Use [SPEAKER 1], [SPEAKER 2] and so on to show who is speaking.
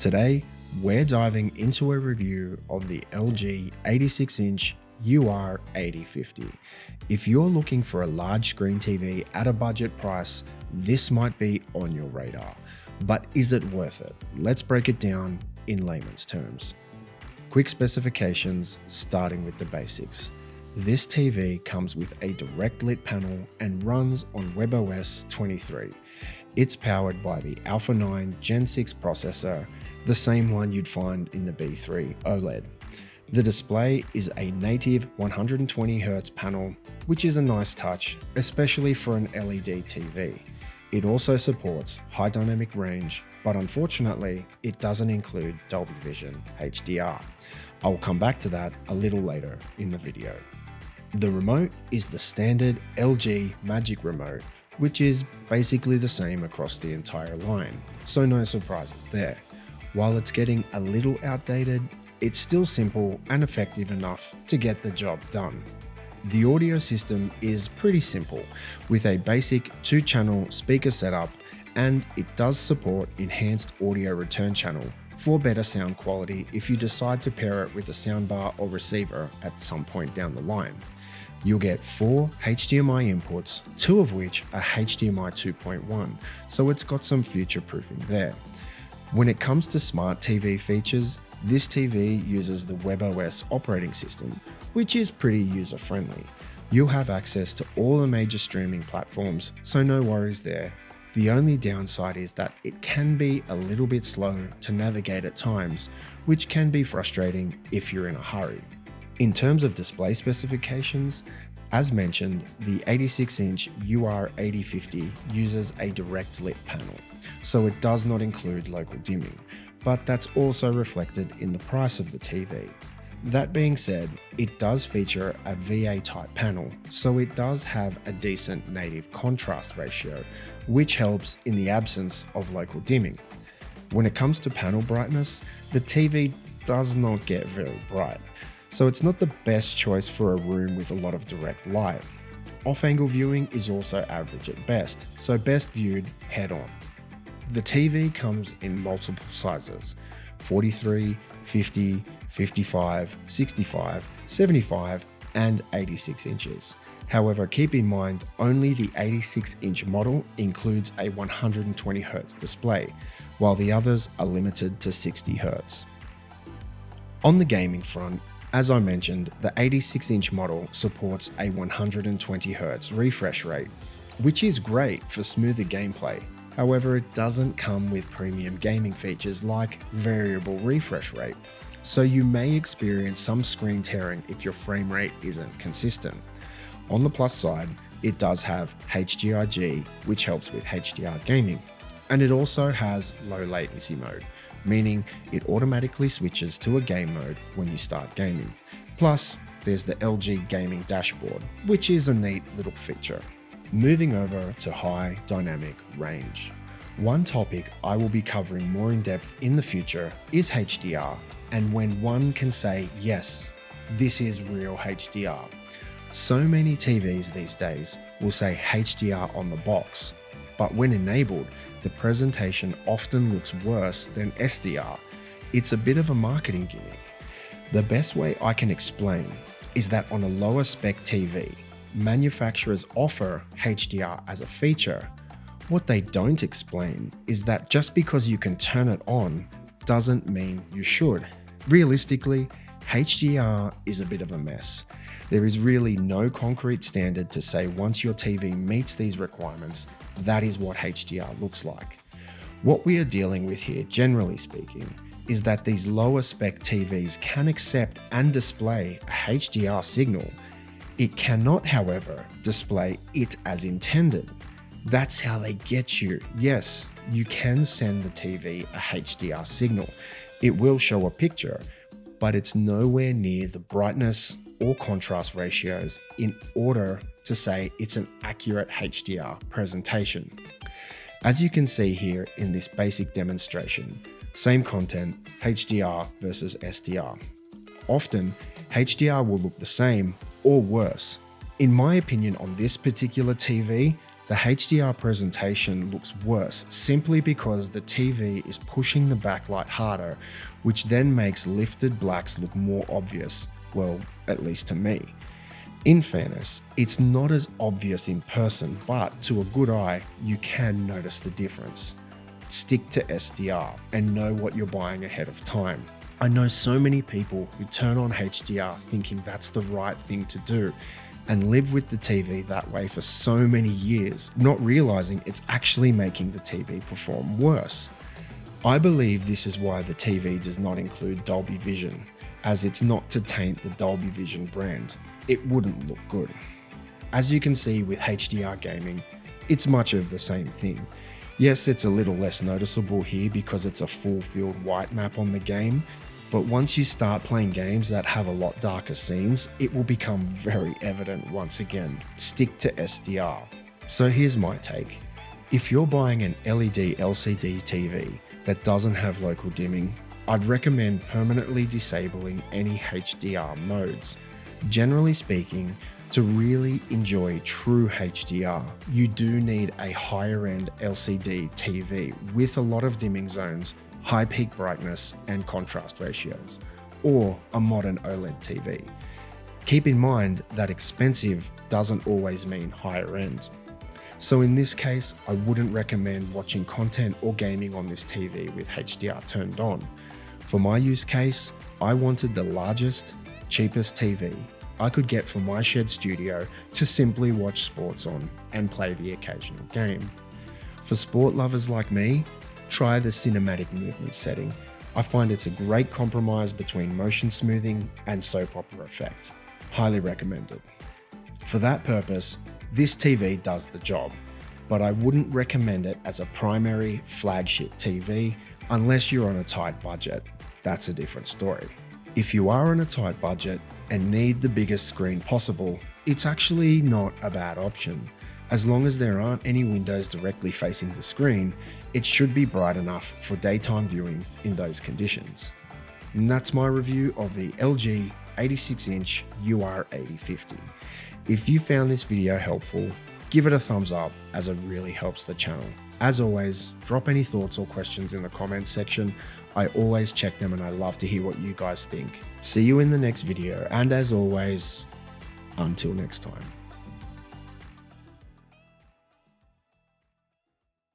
[SPEAKER 1] Today, we're diving into a review of the LG 86-inch UR8050. If you're looking for a large screen TV at a budget price, this might be on your radar. But is it worth it? Let's break it down in layman's terms. Quick specifications, starting with the basics. This TV comes with a direct lit panel and runs on WebOS 23. It's powered by the Alpha 9 Gen 6 processor, the same one you'd find in the B3 OLED. The display is a native 120Hz panel, which is a nice touch, especially for an LED TV. It also supports high dynamic range, but unfortunately, it doesn't include Dolby Vision HDR. I'll come back to that a little later in the video. The remote is the standard LG Magic Remote, which is basically the same across the entire line, so no surprises there. While it's getting a little outdated, it's still simple and effective enough to get the job done. The audio system is pretty simple, with a basic 2-channel speaker setup, and it does support enhanced audio return channel for better sound quality if you decide to pair it with a soundbar or receiver at some point down the line. You'll get 4 HDMI inputs, 2 of which are HDMI 2.1, so it's got some future proofing there. When it comes to smart TV features, this TV uses the WebOS operating system, which is pretty user-friendly. You'll have access to all the major streaming platforms, so no worries there. The only downside is that it can be a little bit slow to navigate at times, which can be frustrating if you're in a hurry. In terms of display specifications, as mentioned, the 86-inch UR8050 uses a direct lit panel, so it does not include local dimming, but that's also reflected in the price of the TV. That being said, it does feature a VA-type panel, so it does have a decent native contrast ratio, which helps in the absence of local dimming. When it comes to panel brightness, the TV does not get very bright, so it's not the best choice for a room with a lot of direct light. Off-angle viewing is also average at best, so best viewed head-on. The TV comes in multiple sizes: 43, 50, 55, 65, 75, and 86 inches. However, keep in mind, only the 86-inch model includes a 120Hz display, while the others are limited to 60Hz. On the gaming front, as I mentioned, the 86-inch model supports a 120Hz refresh rate, which is great for smoother gameplay. However, it doesn't come with premium gaming features like variable refresh rate, so you may experience some screen tearing if your frame rate isn't consistent. On the plus side, it does have HDRG, which helps with HDR gaming, and it also has low latency mode, meaning it automatically switches to a game mode when you start gaming. Plus, there's the LG gaming dashboard, which is a neat little feature. Moving over to high dynamic range. One topic I will be covering more in depth in the future is HDR, and when one can say, yes, this is real HDR. So many TVs these days will say HDR on the box, but when enabled, the presentation often looks worse than SDR. It's a bit of a marketing gimmick. The best way I can explain is that on a lower spec TV, manufacturers offer HDR as a feature. What they don't explain is that just because you can turn it on doesn't mean you should. Realistically, HDR is a bit of a mess. There is really no concrete standard to say once your TV meets these requirements, that is what HDR looks like. What we are dealing with here, generally speaking, is that these lower spec TVs can accept and display a HDR signal. It cannot, however, display it as intended. That's how they get you. Yes, you can send the TV a HDR signal. It will show a picture, but it's nowhere near the brightness or contrast ratios in order to say it's an accurate HDR presentation. As you can see here in this basic demonstration, same content, HDR versus SDR. Often, HDR will look the same or worse. In my opinion on this particular TV, The HDR presentation looks worse simply because the TV is pushing the backlight harder, which then makes lifted blacks look more obvious, well, at least to me. In fairness, it's not as obvious in person, but to a good eye, you can notice the difference. Stick to SDR and know what you're buying ahead of time. I know so many people who turn on HDR thinking that's the right thing to do and live with the TV that way for so many years, not realizing it's actually making the TV perform worse. I believe this is why the TV does not include Dolby Vision, as it's not to taint the Dolby Vision brand. It wouldn't look good. As you can see with HDR gaming, it's much of the same thing. Yes, it's a little less noticeable here because it's a full field white map on the game, but once you start playing games that have a lot darker scenes, it will become very evident once again. Stick to SDR. So here's my take. If you're buying an LED LCD TV that doesn't have local dimming, I'd recommend permanently disabling any HDR modes. Generally speaking, to really enjoy true HDR, you do need a higher end LCD TV with a lot of dimming zones, high peak brightness and contrast ratios, or a modern OLED TV. Keep in mind that expensive doesn't always mean higher end. So in this case, I wouldn't recommend watching content or gaming on this TV with HDR turned on. For my use case, I wanted the largest, cheapest TV I could get from my shared studio to simply watch sports on and play the occasional game. For sport lovers like me, try the cinematic movement setting. I find it's a great compromise between motion smoothing and soap opera effect. Highly recommended. For that purpose, this TV does the job, but I wouldn't recommend it as a primary flagship TV unless you're on a tight budget. That's a different story. If you are on a tight budget and need the biggest screen possible, it's actually not a bad option. As long as there aren't any windows directly facing the screen, it should be bright enough for daytime viewing in those conditions. And that's my review of the LG 86-inch UR8050. If you found this video helpful, give it a thumbs up as it really helps the channel. As always, drop any thoughts or questions in the comments section. I always check them and I love to hear what you guys think. See you in the next video, and as always, until next time.